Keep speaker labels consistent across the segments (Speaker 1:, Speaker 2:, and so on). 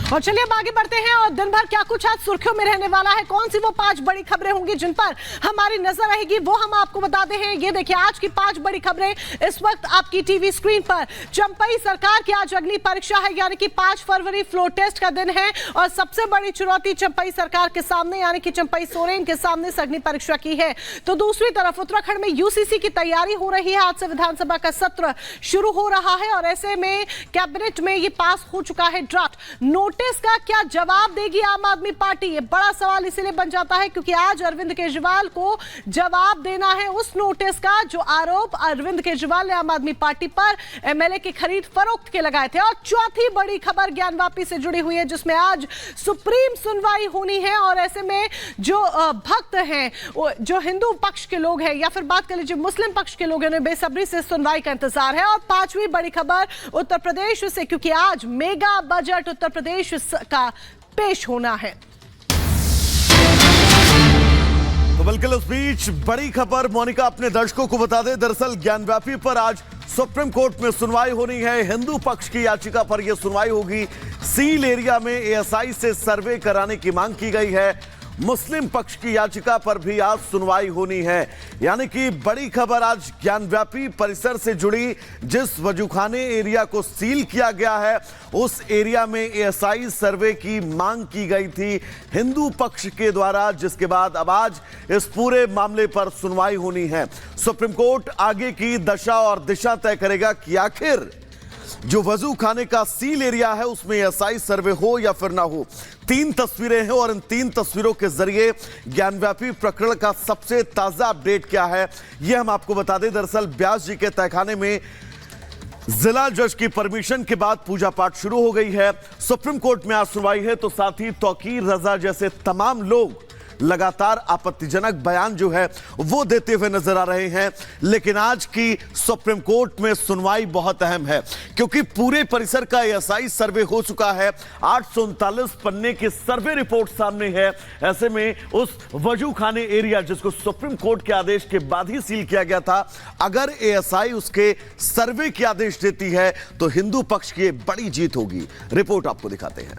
Speaker 1: और चलिए अब आगे बढ़ते हैं और दिन भर क्या कुछ आज सुर्खियों में रहने वाला है, कौन सी वो 5 बड़ी खबरें होंगी जिन पर हमारी नजर रहेगी, वो हम आपको बताते हैं। ये देखिए आज की 5 बड़ी खबरें इस वक्त आपकी टीवी स्क्रीन पर। चंपई सरकार की आज अग्नि परीक्षा है, यानी कि 5 फरवरी फ्लोर टेस्ट का दिन है और सबसे बड़ी चुनौती चंपई सरकार के सामने, यानी कि चंपई सोरेन के सामने अग्नि परीक्षा की है। तो दूसरी तरफ उत्तराखंड में यूसीसी की तैयारी हो रही है, आज से विधानसभा का सत्र शुरू हो रहा है और ऐसे में कैबिनेट में ये पास हो चुका है ड्राफ्ट। नोटिस का क्या जवाब देगी आम आदमी पार्टी, ये बड़ा सवाल इसीलिए बन जाता है क्योंकि आज अरविंद केजरीवाल को जवाब देना है उस नोटिस का जो आरोप अरविंद केजरीवाल ने आम आदमी पार्टी पर एमएलए की खरीद फरोख्त के लगाए थे। और चौथी बड़ी खबर ज्ञानवापी से जुड़ी हुई है जिसमें आज सुप्रीम सुनवाई होनी है और ऐसे में जो भक्त हैं, जो हिंदू पक्ष के लोग हैं या फिर बात कर लीजिए मुस्लिम पक्ष के लोग हैं, उन्हें बेसब्री से सुनवाई का इंतजार है। और पांचवी बड़ी खबर उत्तर प्रदेश से, क्योंकि आज मेगा बजट उत्तर प्रदेश का पेश होना है।
Speaker 2: तो बिल्कुल उस बीच बड़ी खबर मोनिका अपने दर्शकों को बता दे, दरअसल ज्ञानव्यापी पर आज सुप्रीम कोर्ट में सुनवाई होनी है। हिंदू पक्ष की याचिका पर यह सुनवाई होगी। सील एरिया में एएसआई से सर्वे कराने की मांग की गई है। मुस्लिम पक्ष की याचिका पर भी आज सुनवाई होनी है, यानी कि बड़ी खबर आज ज्ञानव्यापी परिसर से जुड़ी। जिस वजूखाने एरिया को सील किया गया है उस एरिया में एएसआई सर्वे की मांग की गई थी हिंदू पक्ष के द्वारा, जिसके बाद अब आज इस पूरे मामले पर सुनवाई होनी है। सुप्रीम कोर्ट आगे की दशा और दिशा तय करेगा कि आखिर जो वजू खाने का सील एरिया है उसमें एएसआई सर्वे हो या फिर ना हो। 3 तस्वीरें हैं और इन 3 तस्वीरों के जरिए ज्ञानव्यापी प्रकरण का सबसे ताजा अपडेट क्या है यह हम आपको बता दें। दरअसल ब्यास जी के तहखाने में जिला जज की परमिशन के बाद पूजा पाठ शुरू हो गई है। सुप्रीम कोर्ट में आज सुनवाई है तो साथ ही तौकीर रजा जैसे तमाम लोग लगातार आपत्तिजनक बयान जो है वो देते हुए नजर आ रहे हैं। लेकिन आज की सुप्रीम कोर्ट में सुनवाई बहुत अहम है क्योंकि पूरे परिसर का एएसआई सर्वे हो चुका है। 839 पन्ने की सर्वे रिपोर्ट सामने है। ऐसे में उस वजू खाने एरिया जिसको सुप्रीम कोर्ट के आदेश के बाद ही सील किया गया था, अगर एएसआई उसके सर्वे के आदेश देती है तो हिंदू पक्ष की बड़ी जीत होगी। रिपोर्ट आपको दिखाते हैं।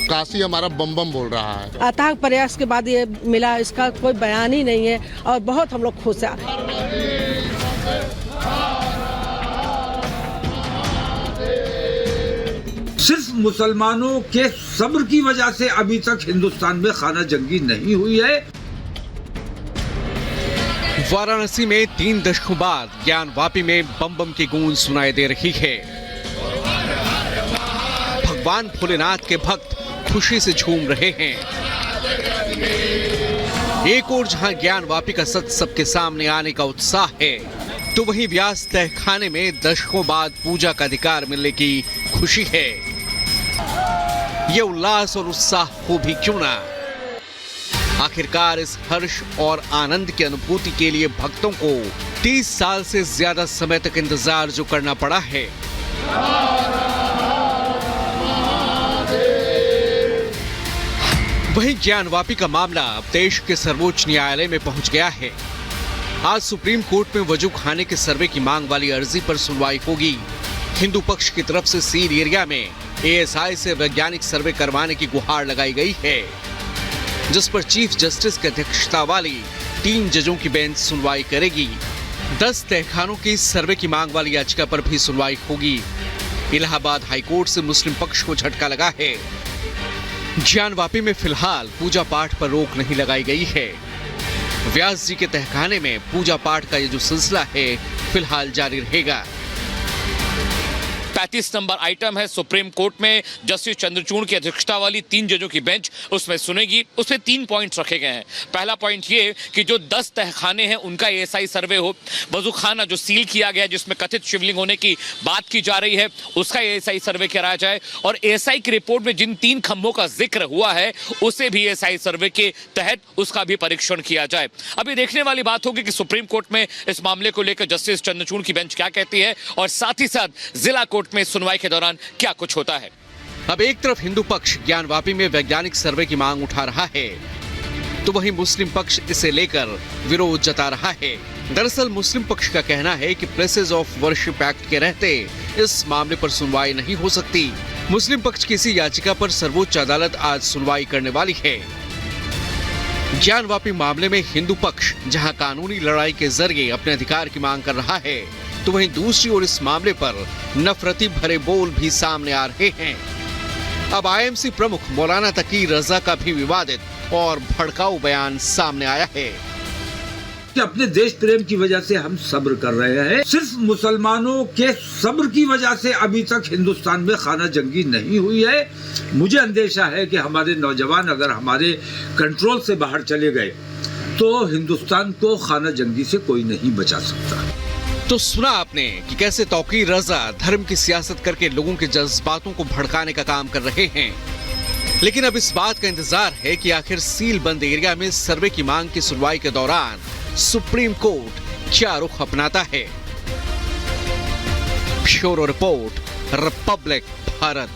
Speaker 3: काशी हमारा बम बम बोल रहा है।
Speaker 4: अथाक प्रयास के बाद ये मिला, इसका कोई बयान ही नहीं है और बहुत हम लोग खुश हैं।
Speaker 5: सिर्फ मुसलमानों के सब्र की वजह से अभी तक हिंदुस्तान में खाना जंगी नहीं हुई है।
Speaker 6: वाराणसी में 3 दशकों बाद ज्ञानवापी में बम बम की गूंज सुनाई दे रही है। भगवान भोलेनाथ के भक्त खुशी से झूम रहे हैं। एक और जहां ज्ञानवापी का सच सबके सामने आने का उत्साह है, तो वहीं व्यास तहखाने में दशकों बाद पूजा का अधिकार मिलने की खुशी है। ये उल्लास और उत्साह हो भी क्यों ना। आखिरकार इस हर्ष और आनंद की अनुभूति के लिए भक्तों को 30 साल से ज्यादा समय तक इंतजार जो करना पड़ा है, वहीं ज्ञानवापी का मामला अब देश के सर्वोच्च न्यायालय में पहुंच गया है। आज सुप्रीम कोर्ट में वजू खाने के सर्वे की मांग वाली अर्जी पर सुनवाई होगी। हिंदू पक्ष की तरफ से सील एरिया में एएसआई से वैज्ञानिक सर्वे करवाने की गुहार लगाई गई है, जिस पर चीफ जस्टिस की अध्यक्षता वाली 3 जजों की बेंच सुनवाई करेगी। 10 तहखानों की सर्वे की मांग वाली याचिका पर भी सुनवाई होगी। इलाहाबाद हाईकोर्ट से मुस्लिम पक्ष को झटका लगा है। ज्ञानवापी में फिलहाल पूजा पाठ पर रोक नहीं लगाई गई है। व्यास जी के तहखाने में पूजा पाठ का ये जो सिलसिला है फिलहाल जारी रहेगा।
Speaker 7: 35 नंबर आइटम है सुप्रीम कोर्ट में जस्टिस चंद्रचूड़ की अध्यक्षता वाली 3 जजों की बेंच उसमें सुनेगी। उसमें 3 पॉइंट्स रखे गए हैं। पहला पॉइंट ये कि जो 10 तहखाने हैं उनका एएसआई सर्वे हो। वजूखाना जो सील किया गया जिसमें कथित शिवलिंग होने की बात की जा रही है उसका एएसआई सर्वे कराया जाए और एएसआई की रिपोर्ट में जिन 3 खंभों का जिक्र हुआ है उसे भी एएसआई सर्वे के तहत उसका भी परीक्षण किया जाए। अभी देखने वाली बात होगी कि सुप्रीम कोर्ट में इस मामले को लेकर जस्टिस चंद्रचूड़ की बेंच क्या कहती है और साथ ही साथ जिला कोर्ट में सुनवाई के दौरान क्या कुछ होता है।
Speaker 6: अब एक तरफ हिंदू पक्ष ज्ञानवापी में वैज्ञानिक सर्वे की मांग उठा रहा है, तो वहीं मुस्लिम पक्ष इसे लेकर विरोध जता रहा है। दरअसल मुस्लिम पक्ष का कहना है कि प्लेसेस ऑफ वर्शिप एक्ट के रहते इस मामले पर सुनवाई नहीं हो सकती। मुस्लिम पक्ष की इसी याचिका पर सर्वोच्च अदालत आज सुनवाई करने वाली है। ज्ञानवापी मामले में हिंदू पक्ष जहां कानूनी लड़ाई के जरिए अपने अधिकार की मांग कर रहा है, तो वहीं दूसरी ओर इस मामले पर नफरती भरे बोल भी सामने आ रहे हैं। अब आईएमसी प्रमुख मौलाना तकी रजा का भी विवादित और भड़काऊ बयान सामने आया है
Speaker 5: कि अपने देश प्रेम की वजह से हम सब्र कर रहे हैं। सिर्फ मुसलमानों के सब्र की वजह से अभी तक हिंदुस्तान में खाना जंगी नहीं हुई है। मुझे अंदेशा है कि हमारे नौजवान अगर हमारे कंट्रोल से बाहर चले गए तो हिंदुस्तान को खाना जंगी से कोई नहीं बचा सकता।
Speaker 6: तो सुना आपने कि कैसे तौकीर रजा धर्म की सियासत करके लोगों के जज्बातों को भड़काने का काम कर रहे हैं। लेकिन अब इस बात का इंतजार है कि आखिर सील बंद एरिया में सर्वे की मांग की सुनवाई के दौरान सुप्रीम कोर्ट क्या रुख अपनाता है। Bureau report, Republic Bharat.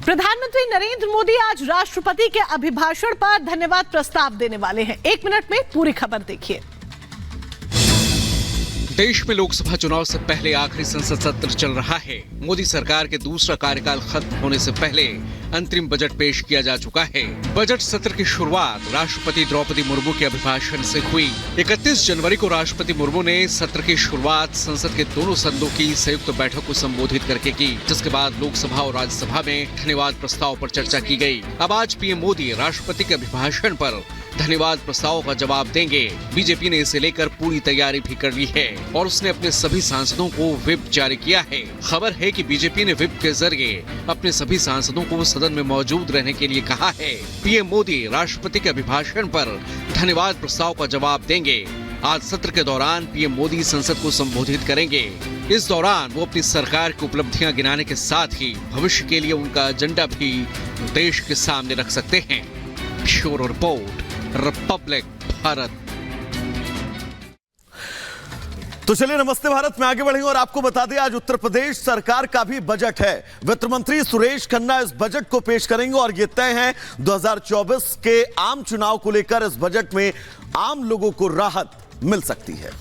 Speaker 1: प्रधानमंत्री नरेंद्र मोदी आज राष्ट्रपति के अभिभाषण पर धन्यवाद प्रस्ताव देने वाले हैं। 1 मिनट में पूरी खबर देखिए।
Speaker 6: देश में लोकसभा चुनाव से पहले आखिरी संसद सत्र चल रहा है। मोदी सरकार के दूसरा कार्यकाल खत्म होने से पहले अंतरिम बजट पेश किया जा चुका है। बजट सत्र की शुरुआत राष्ट्रपति द्रौपदी मुर्मू के अभिभाषण से हुई। 31 जनवरी को राष्ट्रपति मुर्मू ने सत्र की शुरुआत संसद के दोनों सदनों की संयुक्त बैठक को संबोधित करके की, जिसके बाद लोकसभा और राज्यसभा में धन्यवाद प्रस्ताव पर चर्चा की गई। अब आज पीएम मोदी राष्ट्रपति के अभिभाषण पर धन्यवाद प्रस्ताव का जवाब देंगे। बीजेपी ने इसे लेकर पूरी तैयारी भी कर ली है और उसने अपने सभी सांसदों को व्हिप जारी किया है। खबर है कि बीजेपी ने व्हिप के जरिए अपने सभी सांसदों को सदन में मौजूद रहने के लिए कहा है। पीएम मोदी राष्ट्रपति के अभिभाषण पर धन्यवाद प्रस्ताव का जवाब देंगे। आज सत्र के दौरान पीएम मोदी संसद को संबोधित करेंगे। इस दौरान वो अपनी सरकार की उपलब्धियां गिनाने के साथ ही भविष्य के लिए उनका एजेंडा भी देश के सामने रख सकते हैं। Bureau report, Republic Bharat.
Speaker 2: तो चलिए नमस्ते भारत में आगे बढ़ेंगे और आपको बता दें आज उत्तर प्रदेश सरकार का भी बजट है। वित्त मंत्री सुरेश खन्ना इस बजट को पेश करेंगे और ये तय है 2024 के आम चुनाव को लेकर इस बजट में आम लोगों को राहत मिल सकती है।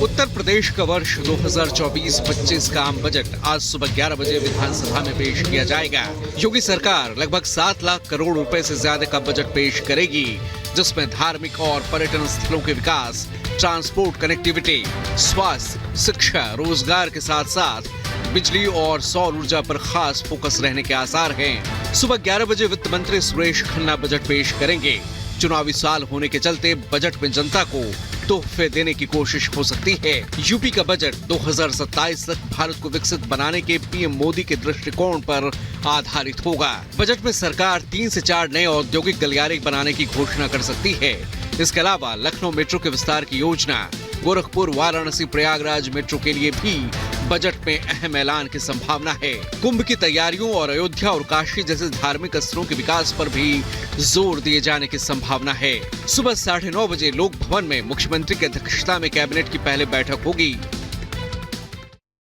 Speaker 6: उत्तर प्रदेश का वर्ष 2024-25 का आम बजट आज सुबह 11 बजे विधानसभा में पेश किया जाएगा। योगी सरकार लगभग 7 लाख करोड़ रुपए से ज्यादा का बजट पेश करेगी, जिसमें धार्मिक और पर्यटन स्थलों के विकास, ट्रांसपोर्ट कनेक्टिविटी, स्वास्थ्य, शिक्षा, रोजगार के साथ साथ बिजली और सौर ऊर्जा पर खास फोकस रहने के आसार हैं। सुबह 11 बजे वित्त मंत्री सुरेश खन्ना बजट पेश करेंगे। चुनावी साल होने के चलते बजट में जनता को तोहफे देने की कोशिश हो सकती है। यूपी का बजट 2027 तक भारत को विकसित बनाने के पीएम मोदी के दृष्टिकोण पर आधारित होगा। बजट में सरकार 3 से 4 नए औद्योगिक गलियारे बनाने की घोषणा कर सकती है। इसके अलावा लखनऊ मेट्रो के विस्तार की योजना, गोरखपुर, वाराणसी, प्रयागराज मेट्रो के लिए भी बजट में अहम ऐलान की संभावना है। कुंभ की तैयारियों और अयोध्या और काशी जैसे धार्मिक स्थलों के विकास पर भी जोर दिए जाने की संभावना है। सुबह 9:30 बजे लोक भवन में मुख्यमंत्री की अध्यक्षता में कैबिनेट की पहले बैठक होगी।